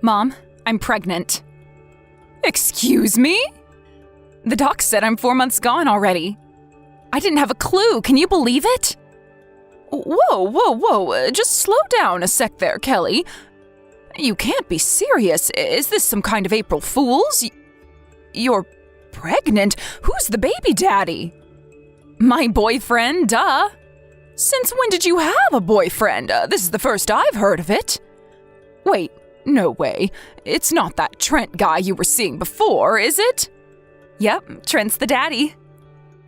Mom, I'm pregnant. Excuse me? The doc said I'm 4 months gone already. I didn't have a clue. Can you believe it? Whoa. Just slow down a sec there, Kelly. You can't be serious. Is this some kind of April Fool's? You're pregnant? Who's the baby daddy? My boyfriend, duh. Since when did you have a boyfriend? This is the first I've heard of it. Wait, no way. It's not that Trent guy you were seeing before, is it? Yep, Trent's the daddy.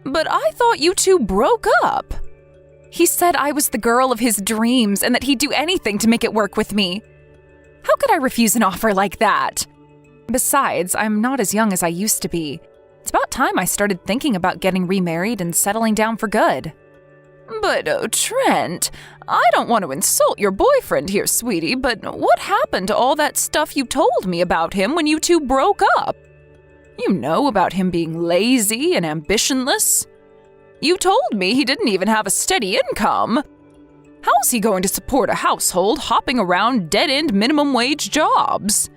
But I thought you two broke up. He said I was the girl of his dreams and that he'd do anything to make it work with me. How could I refuse an offer like that? Besides, I'm not as young as I used to be. It's about time I started thinking about getting remarried and settling down for good. But, Trent, I don't want to insult your boyfriend here, sweetie, but what happened to all that stuff you told me about him when you two broke up? You know about him being lazy and ambitionless. You told me he didn't even have a steady income. How's he going to support a household hopping around dead-end minimum wage jobs?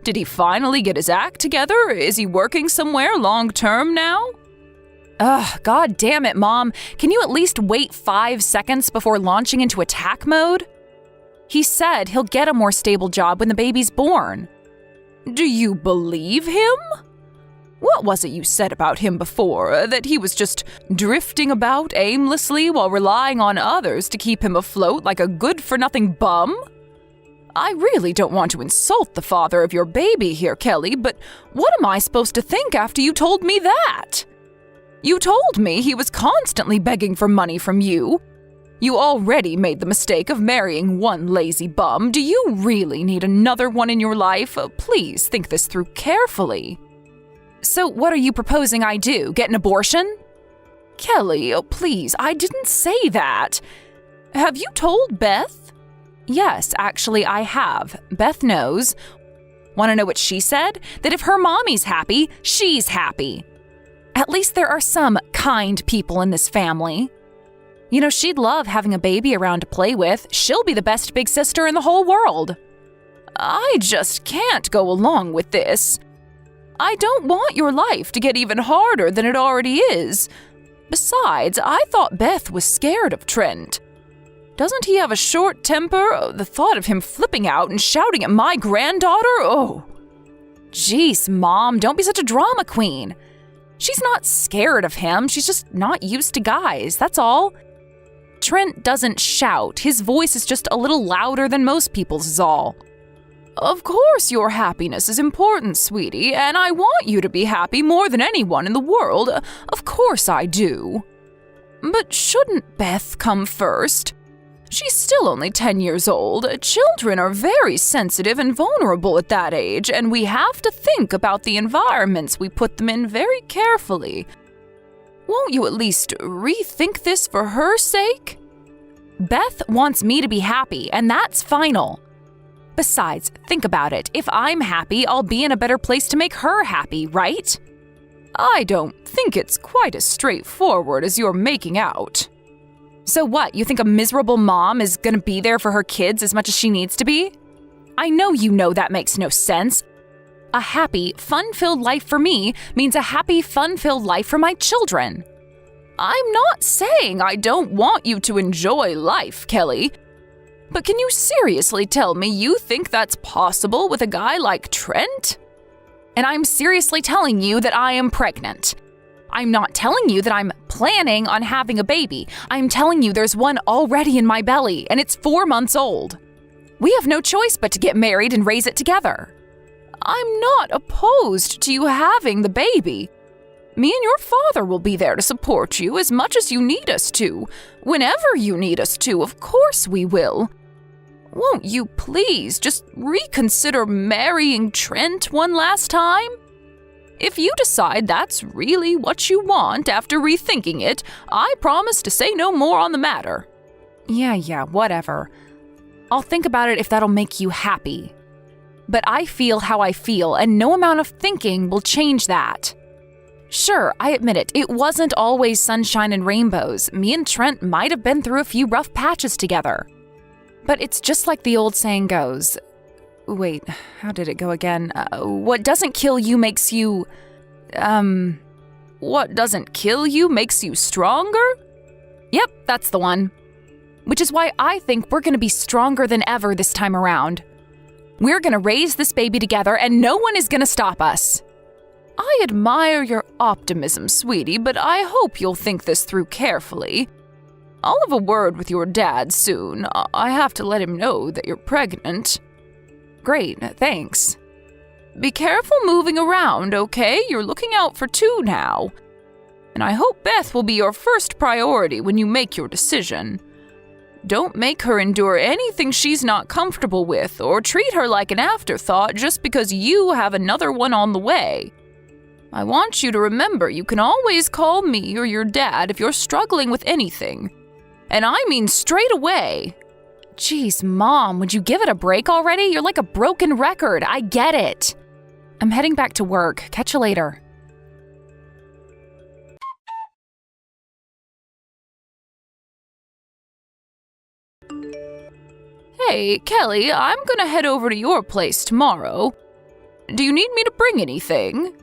Did he finally get his act together? Is he working somewhere long-term now? Ugh, god damn it, Mom. Can you at least wait 5 seconds before launching into attack mode? He said he'll get a more stable job when the baby's born. Do you believe him? What was it you said about him before? That he was just drifting about aimlessly while relying on others to keep him afloat like a good-for-nothing bum? I really don't want to insult the father of your baby here, Kelly, but what am I supposed to think after you told me that? You told me he was constantly begging for money from you. You already made the mistake of marrying one lazy bum. Do you really need another one in your life? Please think this through carefully. So what are you proposing I do? Get an abortion? Kelly, please, I didn't say that. Have you told Beth? Yes, actually I have. Beth knows. Want to know what she said? That if her mommy's happy, she's happy. At least there are some kind people in this family. You know, she'd love having a baby around to play with. She'll be the best big sister in the whole world. I just can't go along with this. I don't want your life to get even harder than it already is. Besides, I thought Beth was scared of Trent. Doesn't he have a short temper? The thought of him flipping out and shouting at my granddaughter? Oh. Jeez, Mom, don't be such a drama queen. She's not scared of him, she's just not used to guys, that's all. Trent doesn't shout, his voice is just a little louder than most people's is all. Of course your happiness is important, sweetie, and I want you to be happy more than anyone in the world. Of course I do. But shouldn't Beth come first? She's still only 10 years old. Children are very sensitive and vulnerable at that age, and we have to think about the environments we put them in very carefully. Won't you at least rethink this for her sake? Beth wants me to be happy, and that's final. Besides, think about it. If I'm happy, I'll be in a better place to make her happy, right? I don't think it's quite as straightforward as you're making out. So what, you think a miserable mom is gonna be there for her kids as much as she needs to be? I know you know that makes no sense. A happy, fun-filled life for me means a happy, fun-filled life for my children. I'm not saying I don't want you to enjoy life, Kelly. But can you seriously tell me you think that's possible with a guy like Trent? And I'm seriously telling you that I am pregnant. I'm not telling you that I'm planning on having a baby. I'm telling you there's one already in my belly, and it's 4 months old. We have no choice but to get married and raise it together. I'm not opposed to you having the baby. Me and your father will be there to support you as much as you need us to. Whenever you need us to, of course we will. Won't you please just reconsider marrying Trent one last time? If you decide that's really what you want after rethinking it, I promise to say no more on the matter. Yeah, whatever. I'll think about it if that'll make you happy. But I feel how I feel, and no amount of thinking will change that. Sure, I admit it, it wasn't always sunshine and rainbows. Me and Trent might have been through a few rough patches together. But it's just like the old saying goes, Wait, how did it go again? What doesn't kill you makes you... What doesn't kill you makes you stronger? Yep, that's the one. Which is why I think we're gonna be stronger than ever this time around. We're gonna raise this baby together and no one is gonna stop us. I admire your optimism, sweetie, but I hope you'll think this through carefully. I'll have a word with your dad soon. I have to let him know that you're pregnant. Great, thanks. Be careful moving around, okay? You're looking out for two now. And I hope Beth will be your first priority when you make your decision. Don't make her endure anything she's not comfortable with or treat her like an afterthought just because you have another one on the way. I want you to remember you can always call me or your dad if you're struggling with anything. And I mean straight away. Jeez, Mom, would you give it a break already? You're like a broken record. I get it. I'm heading back to work. Catch you later. Hey, Kelly, I'm gonna head over to your place tomorrow. Do you need me to bring anything?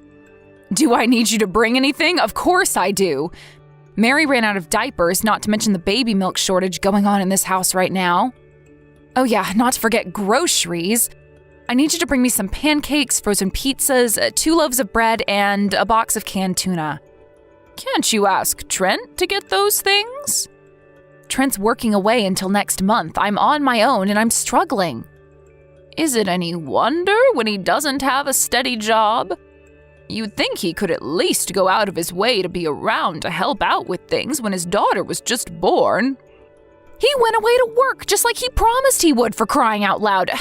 Do I need you to bring anything? Of course I do. Mary ran out of diapers, not to mention the baby milk shortage going on in this house right now. Oh yeah, not to forget groceries. I need you to bring me some pancakes, frozen pizzas, 2 loaves of bread, and a box of canned tuna. Can't you ask Trent to get those things? Trent's working away until next month. I'm on my own and I'm struggling. Is it any wonder when he doesn't have a steady job? You'd think he could at least go out of his way to be around to help out with things when his daughter was just born. He went away to work just like he promised he would, for crying out loud.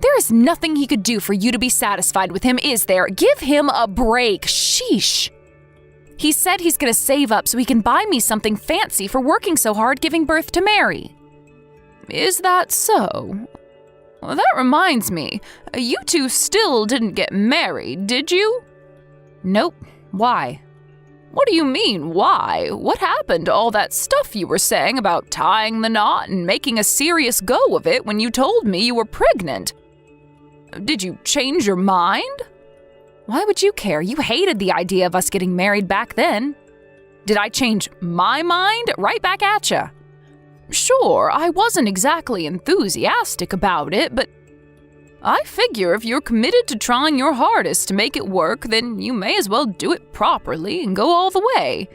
There is nothing he could do for you to be satisfied with him, is there? Give him a break. Sheesh. He said he's gonna save up so he can buy me something fancy for working so hard giving birth to Mary. Is that so? Well, that reminds me. You two still didn't get married, did you? Nope. Why? What do you mean, why? What happened to all that stuff you were saying about tying the knot and making a serious go of it when you told me you were pregnant? Did you change your mind? Why would you care? You hated the idea of us getting married back then. Did I change my mind? Right back at ya. Sure, I wasn't exactly enthusiastic about it, but I figure if you're committed to trying your hardest to make it work, then you may as well do it properly and go all the way.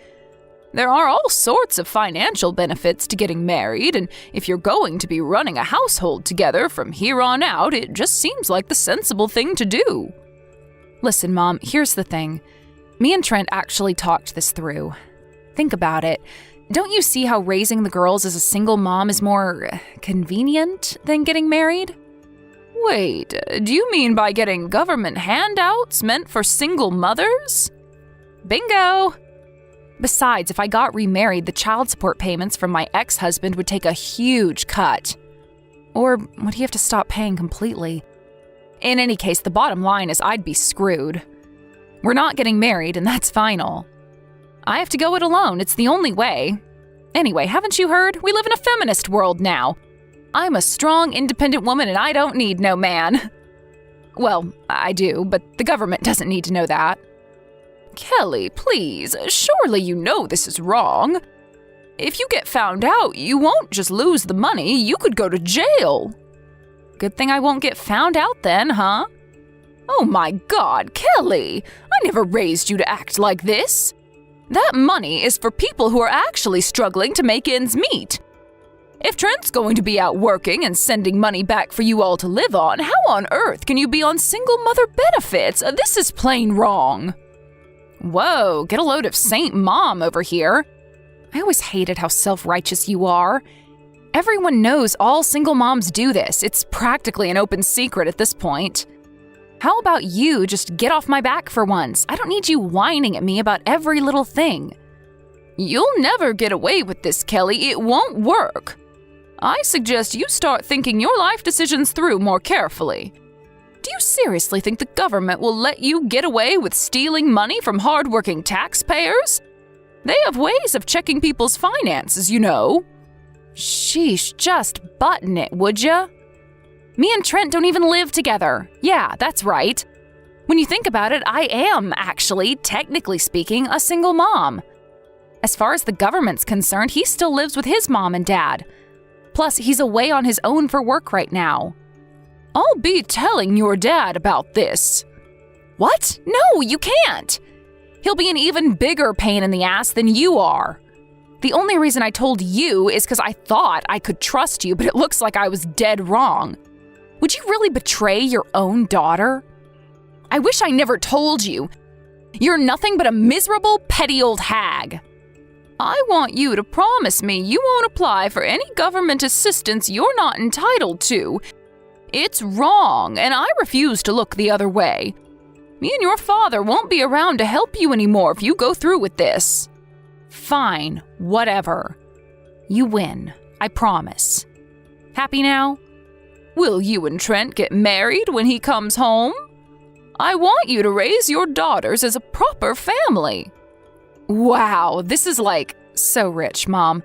There are all sorts of financial benefits to getting married, and if you're going to be running a household together from here on out, it just seems like the sensible thing to do. Listen, Mom, here's the thing. Me and Trent actually talked this through. Think about it. Don't you see how raising the girls as a single mom is more convenient than getting married? Wait, do you mean by getting government handouts meant for single mothers? Bingo! Besides, if I got remarried, the child support payments from my ex-husband would take a huge cut. Or would he have to stop paying completely? In any case, the bottom line is I'd be screwed. We're not getting married, and that's final. I have to go it alone. It's the only way. Anyway, haven't you heard? We live in a feminist world now. I'm a strong, independent woman, and I don't need no man. Well, I do, but the government doesn't need to know that. Kelly, please, surely you know this is wrong. If you get found out, you won't just lose the money, you could go to jail. Good thing I won't get found out then, huh? Oh my God, Kelly! I never raised you to act like this. That money is for people who are actually struggling to make ends meet. If Trent's going to be out working and sending money back for you all to live on, how on earth can you be on single mother benefits? This is plain wrong. Whoa, get a load of Saint Mom over here. I always hated how self-righteous you are. Everyone knows all single moms do this. It's practically an open secret at this point. How about you just get off my back for once? I don't need you whining at me about every little thing. You'll never get away with this, Kelly. It won't work. I suggest you start thinking your life decisions through more carefully. Do you seriously think the government will let you get away with stealing money from hardworking taxpayers? They have ways of checking people's finances, you know. Sheesh, just button it, would ya? Me and Trent don't even live together. Yeah, that's right. When you think about it, I am actually, technically speaking, a single mom. As far as the government's concerned, he still lives with his mom and dad. Plus, he's away on his own for work right now. I'll be telling your dad about this. What? No, you can't. He'll be an even bigger pain in the ass than you are. The only reason I told you is because I thought I could trust you, but it looks like I was dead wrong. Would you really betray your own daughter? I wish I never told you. You're nothing but a miserable, petty old hag. I want you to promise me you won't apply for any government assistance you're not entitled to. It's wrong, and I refuse to look the other way. Me and your father won't be around to help you anymore if you go through with this. Fine, whatever. You win, I promise. Happy now? Will you and Trent get married when he comes home? I want you to raise your daughters as a proper family. Wow, this is like so rich, Mom.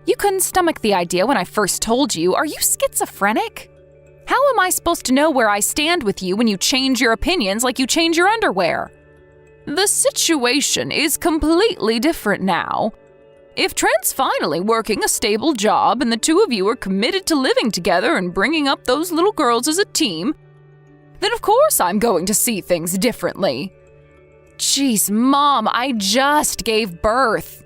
You couldn't stomach the idea when I first told you. Are you schizophrenic? How am I supposed to know where I stand with you when you change your opinions like you change your underwear? The situation is completely different now. If Trent's finally working a stable job and the two of you are committed to living together and bringing up those little girls as a team, then of course I'm going to see things differently. Jeez, Mom, I just gave birth.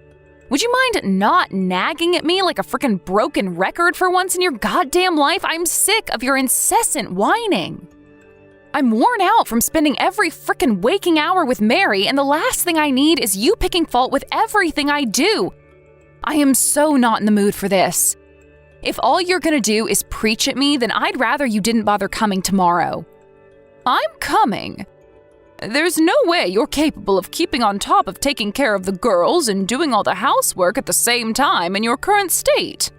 Would you mind not nagging at me like a frickin' broken record for once in your goddamn life? I'm sick of your incessant whining. I'm worn out from spending every frickin' waking hour with Mary, and the last thing I need is you picking fault with everything I do. I am so not in the mood for this. If all you're gonna do is preach at me, then I'd rather you didn't bother coming tomorrow. I'm coming. There's no way you're capable of keeping on top of taking care of the girls and doing all the housework at the same time in your current state.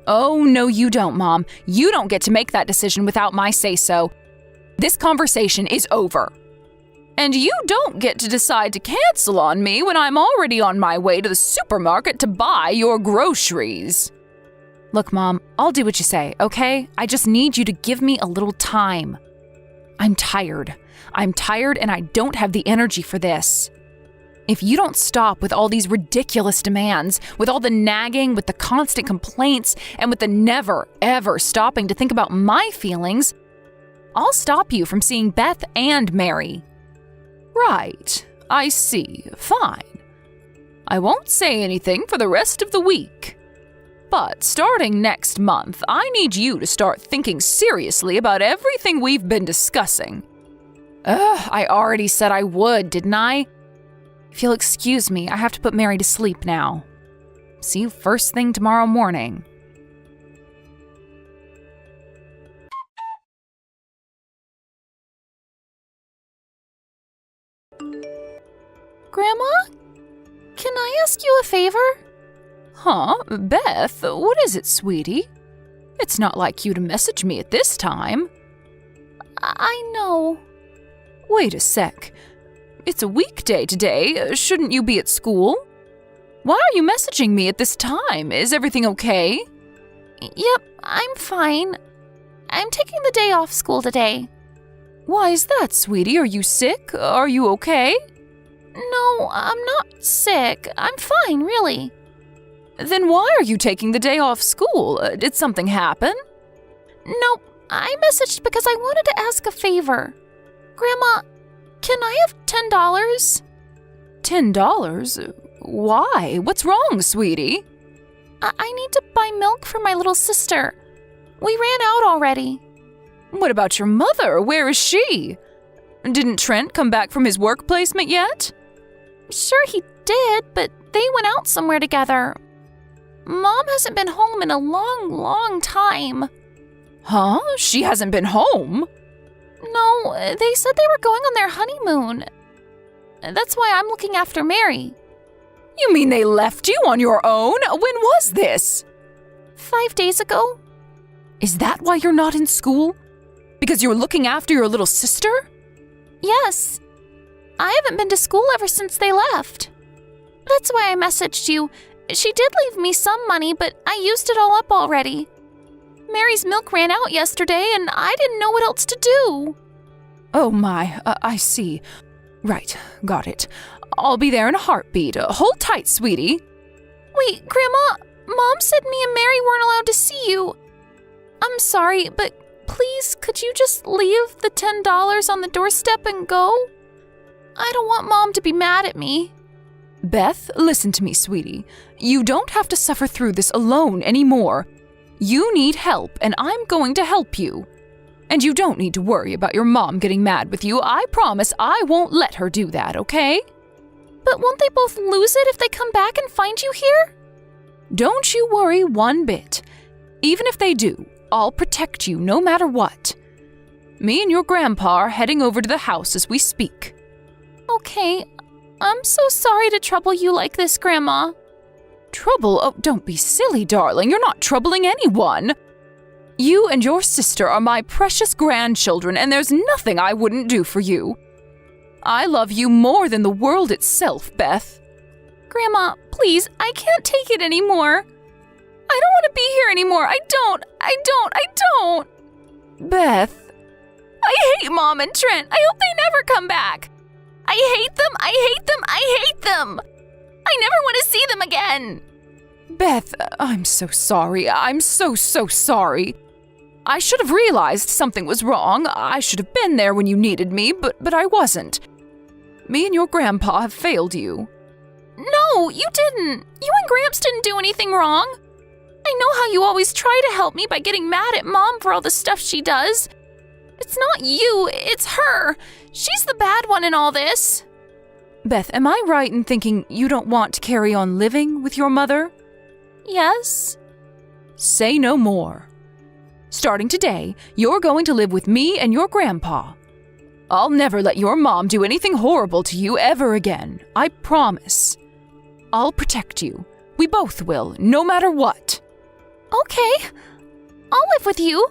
Oh, no, you don't, Mom. You don't get to make that decision without my say-so. This conversation is over. And you don't get to decide to cancel on me when I'm already on my way to the supermarket to buy your groceries. Look, Mom, I'll do what you say, okay? I just need you to give me a little time. I'm tired. I'm tired and I don't have the energy for this. If you don't stop with all these ridiculous demands, with all the nagging, with the constant complaints, and with the never, ever stopping to think about my feelings, I'll stop you from seeing Beth and Mary. Right, I see. Fine. I won't say anything for the rest of the week. But starting next month, I need you to start thinking seriously about everything we've been discussing. I already said I would, didn't I? If you'll excuse me, I have to put Mary to sleep now. See you first thing tomorrow morning. Grandma? Can I ask you a favor? Huh? Beth, what is it, sweetie? It's not like you to message me at this time. I know. Wait a sec. It's a weekday today. Shouldn't you be at school? Why are you messaging me at this time? Is everything okay? Yep, I'm fine. I'm taking the day off school today. Why is that, sweetie? Are you sick? Are you okay? No, I'm not sick. I'm fine, really. Then why are you taking the day off school? Did something happen? Nope, I messaged because I wanted to ask a favor. Grandma, can I have $10? $10? Why? What's wrong, sweetie? I need to buy milk for my little sister. We ran out already. What about your mother? Where is she? Didn't Trent come back from his work placement yet? Sure he did, but they went out somewhere together. Mom hasn't been home in a long, long time. Huh? She hasn't been home? No, they said they were going on their honeymoon. That's why I'm looking after Mary. You mean they left you on your own? When was this? 5 days ago. Is that why you're not in school? Because you're looking after your little sister? Yes. I haven't been to school ever since they left. That's why I messaged you. She did leave me some money, but I used it all up already. Mary's milk ran out yesterday, and I didn't know what else to do. Oh my, I see. Right, got it. I'll be there in a heartbeat. Hold tight, sweetie. Wait, Grandma, Mom said me and Mary weren't allowed to see you. I'm sorry, but please, could you just leave the $10 on the doorstep and go? I don't want Mom to be mad at me. Beth, listen to me, sweetie. You don't have to suffer through this alone anymore. You need help, and I'm going to help you. And you don't need to worry about your mom getting mad with you. I promise I won't let her do that, okay? But won't they both lose it if they come back and find you here? Don't you worry one bit. Even if they do, I'll protect you no matter what. Me and your grandpa are heading over to the house as we speak. Okay, I'm so sorry to trouble you like this, Grandma. Trouble? Oh, don't be silly, darling. You're not troubling anyone. You and your sister are my precious grandchildren, and there's nothing I wouldn't do for you. I love you more than the world itself, Beth. Grandma, please, I can't take it anymore. I don't want to be here anymore. I don't. Beth. I hate Mom and Trent. I hope they never come back. I hate them. I never want to see them again. Beth, I'm so sorry. I'm so sorry. I should have realized something was wrong. I should have been there when you needed me, but I wasn't. Me and your grandpa have failed you. No, you didn't. You and Gramps didn't do anything wrong. I know how you always try to help me by getting mad at Mom for all the stuff she does. It's not you, it's her. She's the bad one in all this. Beth, am I right in thinking you don't want to carry on living with your mother? Yes. Say no more. Starting today, you're going to live with me and your grandpa. I'll never let your mom do anything horrible to you ever again. I promise. I'll protect you. We both will, no matter what. Okay. I'll live with you.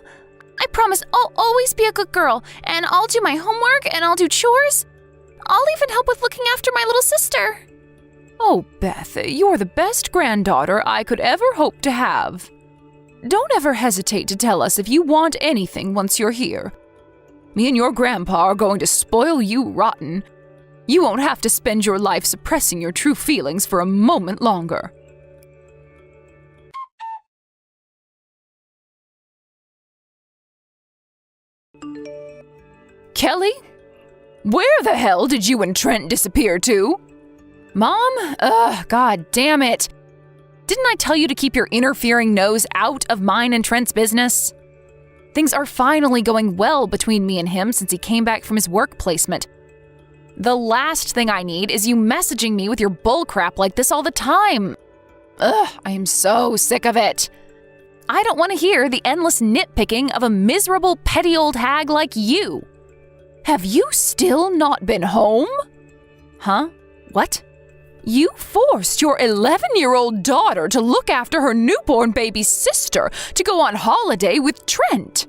I promise I'll always be a good girl, and I'll do my homework, and I'll do chores. I'll even help with looking after my little sister. Oh, Beth, you're the best granddaughter I could ever hope to have. Don't ever hesitate to tell us if you want anything once you're here. Me and your grandpa are going to spoil you rotten. You won't have to spend your life suppressing your true feelings for a moment longer. Kelly? Where the hell did you and Trent disappear to? Mom? God damn it. Didn't I tell you to keep your interfering nose out of mine and Trent's business? Things are finally going well between me and him since he came back from his work placement. The last thing I need is you messaging me with your bullcrap like this all the time. I am so sick of it. I don't want to hear the endless nitpicking of a miserable, petty old hag like you. Have you still not been home? Huh? What? You forced your 11-year-old daughter to look after her newborn baby sister to go on holiday with Trent.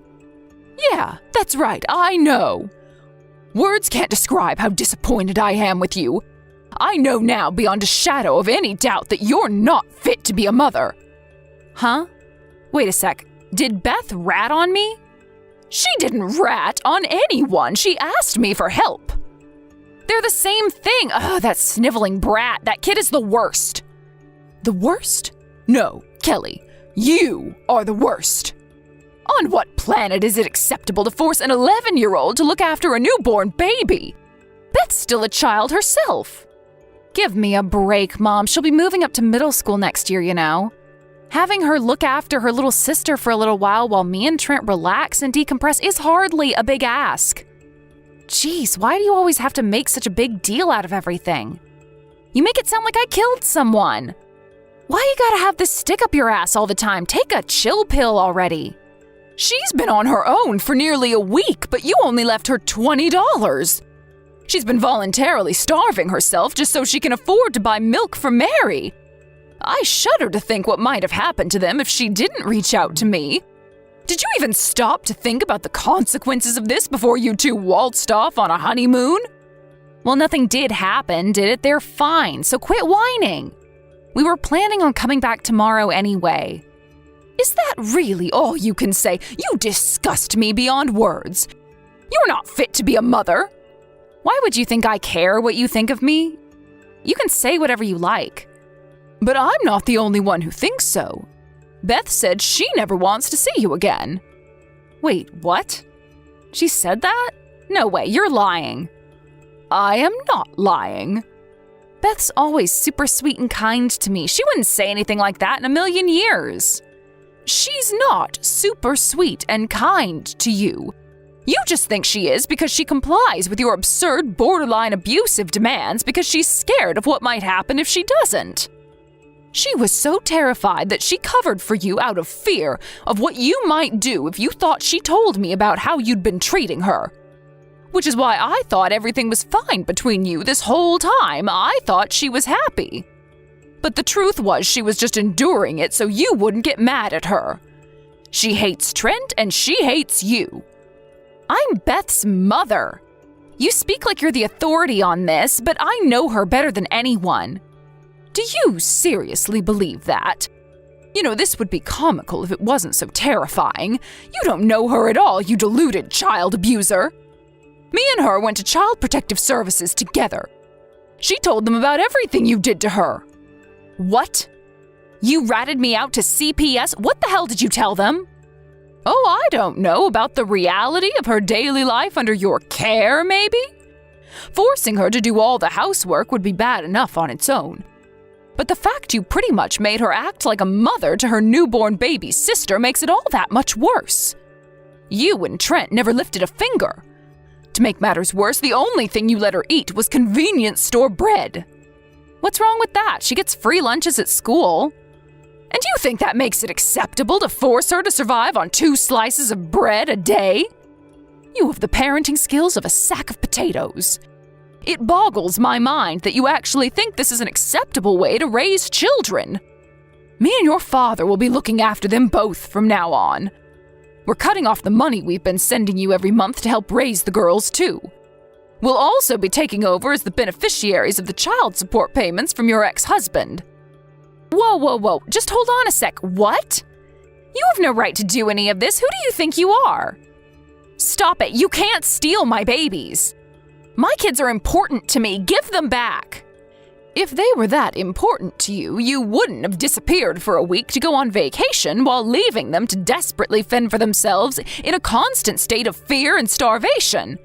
Yeah, that's right, I know. Words can't describe how disappointed I am with you. I know now beyond a shadow of any doubt that you're not fit to be a mother. Huh? Wait a sec. Did Beth rat on me? She didn't rat on anyone. She asked me for help. They're the same thing. That sniveling brat. That kid is the worst. The worst? No, Kelly. You are the worst. On what planet is it acceptable to force an 11-year-old to look after a newborn baby? Beth's still a child herself. Give me a break, Mom. She'll be moving up to middle school next year, you know. Having her look after her little sister for a little while me and Trent relax and decompress is hardly a big ask. Jeez, why do you always have to make such a big deal out of everything? You make it sound like I killed someone. Why you gotta have this stick up your ass all the time? Take a chill pill already. She's been on her own for nearly a week, but you only left her $20. She's been voluntarily starving herself just so she can afford to buy milk for Mary. I shudder to think what might have happened to them if she didn't reach out to me. Did you even stop to think about the consequences of this before you two waltzed off on a honeymoon? Well, nothing did happen, did it? They're fine, so quit whining. We were planning on coming back tomorrow anyway. Is that really all you can say? You disgust me beyond words. You're not fit to be a mother. Why would you think I care what you think of me? You can say whatever you like. But I'm not the only one who thinks so. Beth said she never wants to see you again. Wait, what? She said that? No way, you're lying. I am not lying. Beth's always super sweet and kind to me. She wouldn't say anything like that in a million years. She's not super sweet and kind to you. You just think she is because she complies with your absurd, borderline abusive demands because she's scared of what might happen if she doesn't. She was so terrified that she covered for you out of fear of what you might do if you thought she told me about how you'd been treating her. Which is why I thought everything was fine between you this whole time. I thought she was happy. But the truth was she was just enduring it so you wouldn't get mad at her. She hates Trent and she hates you. I'm Beth's mother. You speak like you're the authority on this, but I know her better than anyone. Do you seriously believe that? You know, this would be comical if it wasn't so terrifying. You don't know her at all, you deluded child abuser. Me and her went to Child Protective Services together. She told them about everything you did to her. What? You ratted me out to CPS? What the hell did you tell them? Oh, I don't know, about the reality of her daily life under your care, maybe? Forcing her to do all the housework would be bad enough on its own. But the fact you pretty much made her act like a mother to her newborn baby sister makes it all that much worse. You and Trent never lifted a finger. To make matters worse, the only thing you let her eat was convenience store bread. What's wrong with that? She gets free lunches at school. And you think that makes it acceptable to force her to survive on 2 slices of bread a day? You have the parenting skills of a sack of potatoes. It boggles my mind that you actually think this is an acceptable way to raise children. Me and your father will be looking after them both from now on. We're cutting off the money we've been sending you every month to help raise the girls, too. We'll also be taking over as the beneficiaries of the child support payments from your ex-husband. Whoa, just hold on a sec. What? You have no right to do any of this. Who do you think you are? Stop it. You can't steal my babies. My kids are important to me. Give them back. If they were that important to you, you wouldn't have disappeared for a week to go on vacation while leaving them to desperately fend for themselves in a constant state of fear and starvation.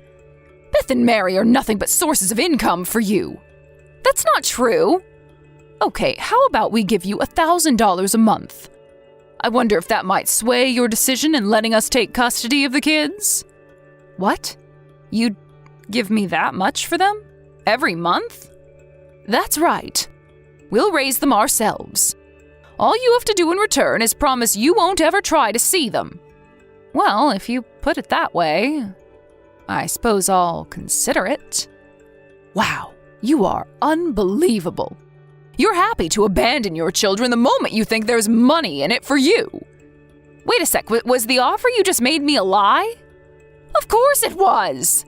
Beth and Mary are nothing but sources of income for you. That's not true. Okay, how about we give you $1,000 a month? I wonder if that might sway your decision in letting us take custody of the kids? What? You'd give me that much for them? Every month? That's right. We'll raise them ourselves. All you have to do in return is promise you won't ever try to see them. Well, if you put it that way, I suppose I'll consider it. Wow, you are unbelievable. You're happy to abandon your children the moment you think there's money in it for you. Wait a sec, was the offer you just made me a lie? Of course it was.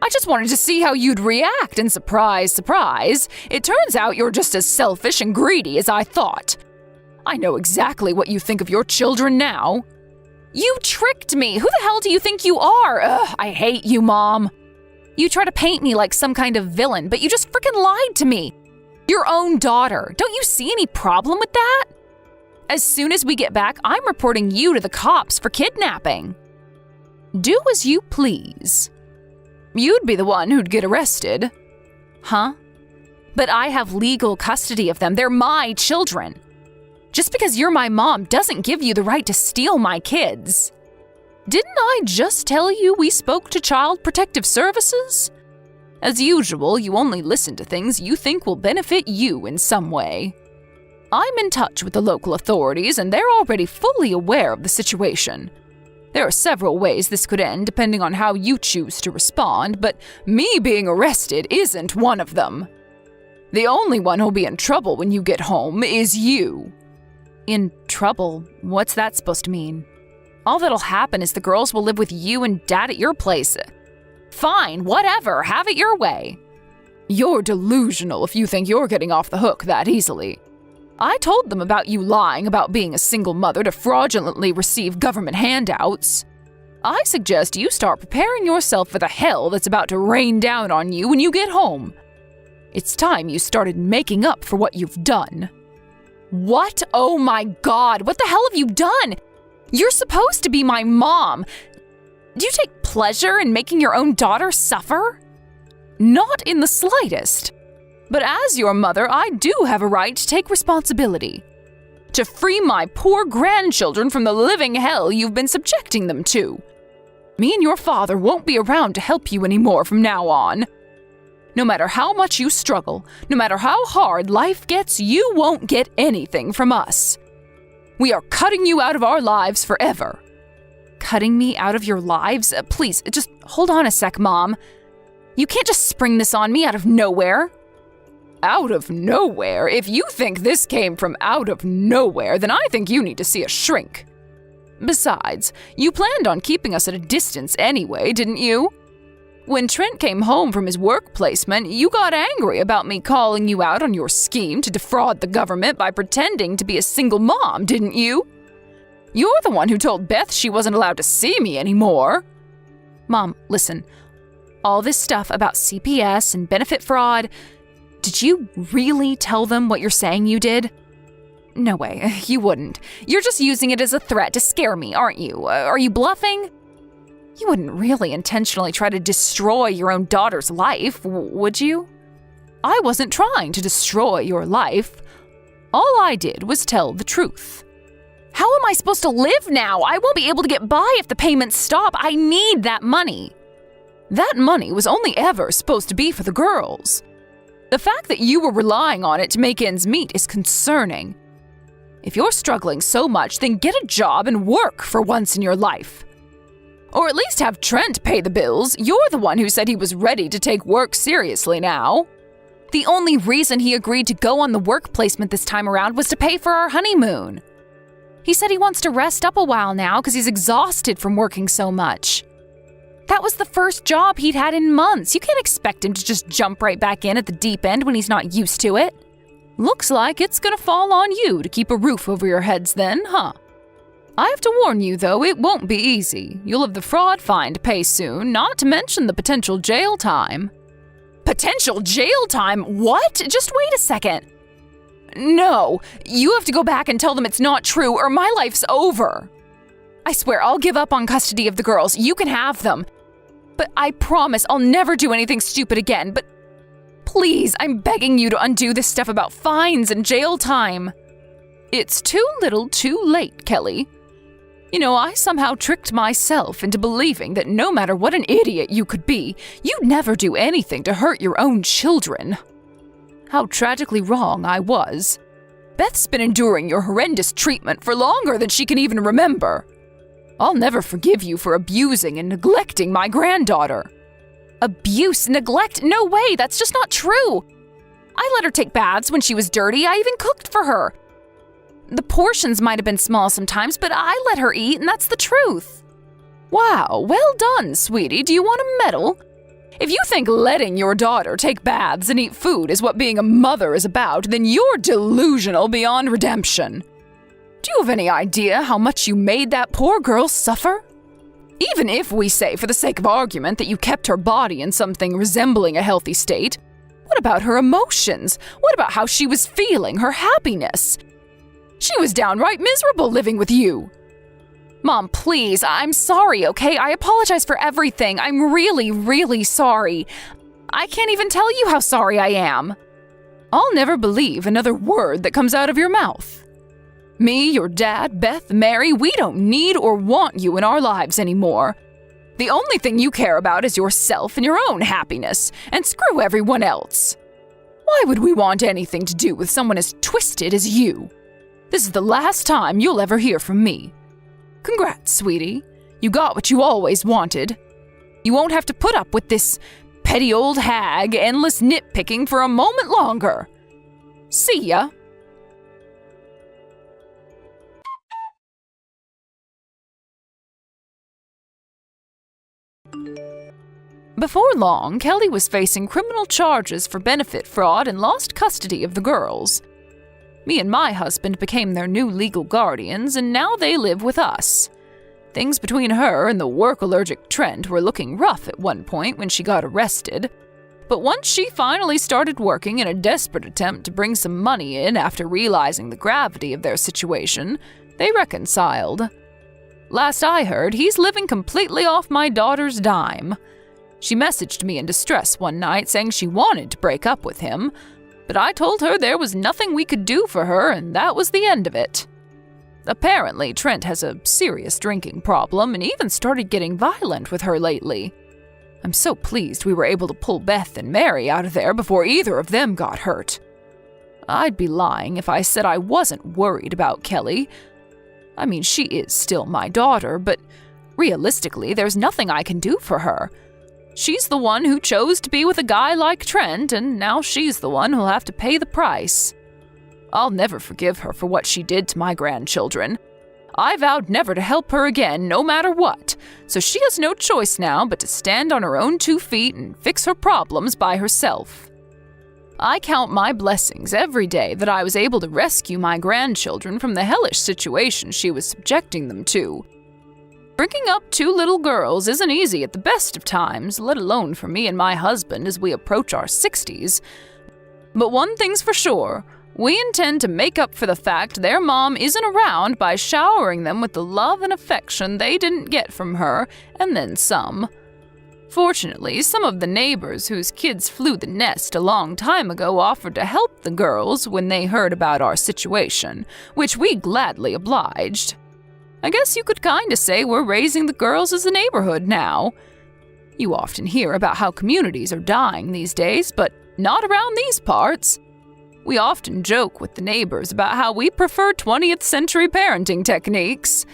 I just wanted to see how you'd react, and surprise, surprise, it turns out you're just as selfish and greedy as I thought. I know exactly what you think of your children now. You tricked me. Who the hell do you think you are? Ugh, I hate you, Mom. You try to paint me like some kind of villain, but you just freaking lied to me. Your own daughter. Don't you see any problem with that? As soon as we get back, I'm reporting you to the cops for kidnapping. Do as you please. You'd be the one who'd get arrested. Huh? But I have legal custody of them. They're my children. Just because you're my mom doesn't give you the right to steal my kids. Didn't I just tell you we spoke to Child Protective Services? As usual, you only listen to things you think will benefit you in some way. I'm in touch with the local authorities, and they're already fully aware of the situation. There are several ways this could end depending on how you choose to respond, but me being arrested isn't one of them. The only one who'll be in trouble when you get home is you. In trouble? What's that supposed to mean? All that'll happen is the girls will live with you and Dad at your place. Fine, whatever, have it your way. You're delusional if you think you're getting off the hook that easily. I told them about you lying about being a single mother to fraudulently receive government handouts. I suggest you start preparing yourself for the hell that's about to rain down on you when you get home. It's time you started making up for what you've done. What? Oh my God, what the hell have you done? You're supposed to be my mom. Do you take pleasure in making your own daughter suffer? Not in the slightest. But as your mother, I do have a right to take responsibility. To free my poor grandchildren from the living hell you've been subjecting them to. Me and your father won't be around to help you anymore from now on. No matter how much you struggle, no matter how hard life gets, you won't get anything from us. We are cutting you out of our lives forever. Cutting me out of your lives? Please, just hold on a sec, Mom. You can't just spring this on me out of nowhere. Out of nowhere? If you think this came from out of nowhere, then I think you need to see a shrink. Besides, you planned on keeping us at a distance anyway, didn't you? When Trent came home from his work placement, you got angry about me calling you out on your scheme to defraud the government by pretending to be a single mom, didn't you? You're the one who told Beth she wasn't allowed to see me anymore. Mom, listen. All this stuff about CPS and benefit fraud, did you really tell them what you're saying you did? No way, you wouldn't. You're just using it as a threat to scare me, aren't you? Are you bluffing? You wouldn't really intentionally try to destroy your own daughter's life, would you? I wasn't trying to destroy your life. All I did was tell the truth. How am I supposed to live now? I won't be able to get by if the payments stop. I need that money. That money was only ever supposed to be for the girls. The fact that you were relying on it to make ends meet is concerning. If you're struggling so much, then get a job and work for once in your life. Or at least have Trent pay the bills. You're the one who said he was ready to take work seriously now. The only reason he agreed to go on the work placement this time around was to pay for our honeymoon. He said he wants to rest up a while now because he's exhausted from working so much. That was the first job he'd had in months. You can't expect him to just jump right back in at the deep end when he's not used to it. Looks like it's gonna fall on you to keep a roof over your heads then, huh? I have to warn you, though, it won't be easy. You'll have the fraud fine to pay soon, not to mention the potential jail time. Potential jail time? What? Just wait a second. No, you have to go back and tell them it's not true or my life's over. I swear I'll give up on custody of the girls. You can have them. But I promise I'll never do anything stupid again. But please, I'm begging you to undo this stuff about fines and jail time. It's too little too late, Kelly. You know, I somehow tricked myself into believing that no matter what an idiot you could be, you'd never do anything to hurt your own children. How tragically wrong I was. Beth's been enduring your horrendous treatment for longer than she can even remember. I'll never forgive you for abusing and neglecting my granddaughter. Abuse, neglect? No way, that's just not true. I let her take baths when she was dirty. I even cooked for her. The portions might have been small sometimes, but I let her eat, and that's the truth. Wow, well done, sweetie. Do you want a medal? If you think letting your daughter take baths and eat food is what being a mother is about, then you're delusional beyond redemption. Do you have any idea how much you made that poor girl suffer? Even if we say, for the sake of argument, that you kept her body in something resembling a healthy state, what about her emotions? What about how she was feeling, her happiness? She was downright miserable living with you. Mom, please, I'm sorry, okay? I apologize for everything. I'm really, really sorry. I can't even tell you how sorry I am. I'll never believe another word that comes out of your mouth. Me, your dad, Beth, Mary, we don't need or want you in our lives anymore. The only thing you care about is yourself and your own happiness, and screw everyone else. Why would we want anything to do with someone as twisted as you? This is the last time you'll ever hear from me. Congrats, sweetie. You got what you always wanted. You won't have to put up with this petty old hag endless nitpicking for a moment longer. See ya. Before long, Kelly was facing criminal charges for benefit fraud and lost custody of the girls. Me and my husband became their new legal guardians, and now they live with us. Things between her and the work-allergic Trent were looking rough at one point when she got arrested. But once she finally started working in a desperate attempt to bring some money in after realizing the gravity of their situation, they reconciled. Last I heard, he's living completely off my daughter's dime. She messaged me in distress one night saying she wanted to break up with him, but I told her there was nothing we could do for her and that was the end of it. Apparently, Trent has a serious drinking problem and even started getting violent with her lately. I'm so pleased we were able to pull Beth and Mary out of there before either of them got hurt. I'd be lying if I said I wasn't worried about Kelly. I mean, she is still my daughter, but realistically, there's nothing I can do for her. She's the one who chose to be with a guy like Trent, and now she's the one who'll have to pay the price. I'll never forgive her for what she did to my grandchildren. I vowed never to help her again, no matter what, so she has no choice now but to stand on her own 2 feet and fix her problems by herself. I count my blessings every day that I was able to rescue my grandchildren from the hellish situation she was subjecting them to. Bringing up 2 little girls isn't easy at the best of times, let alone for me and my husband as we approach our 60s. But one thing's for sure, we intend to make up for the fact their mom isn't around by showering them with the love and affection they didn't get from her, and then some. Fortunately, some of the neighbors whose kids flew the nest a long time ago offered to help the girls when they heard about our situation, which we gladly obliged. I guess you could kinda say we're raising the girls as a neighborhood now. You often hear about how communities are dying these days, but not around these parts. We often joke with the neighbors about how we prefer 20th century parenting techniques.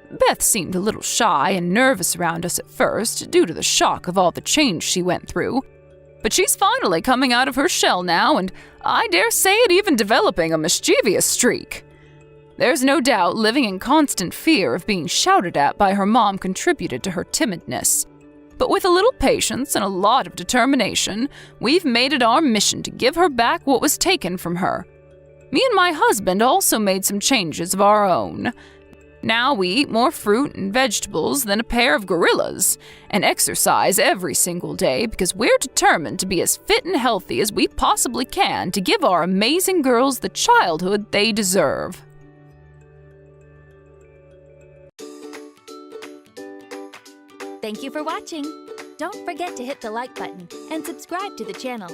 Beth seemed a little shy and nervous around us at first, due to the shock of all the change she went through. But she's finally coming out of her shell now, and I dare say it even developing a mischievous streak. There's no doubt living in constant fear of being shouted at by her mom contributed to her timidness. But with a little patience and a lot of determination, we've made it our mission to give her back what was taken from her. Me and my husband also made some changes of our own. Now we eat more fruit and vegetables than a pair of gorillas, and exercise every single day because we're determined to be as fit and healthy as we possibly can to give our amazing girls the childhood they deserve. Thank you for watching. Don't forget to hit the like button and subscribe to the channel.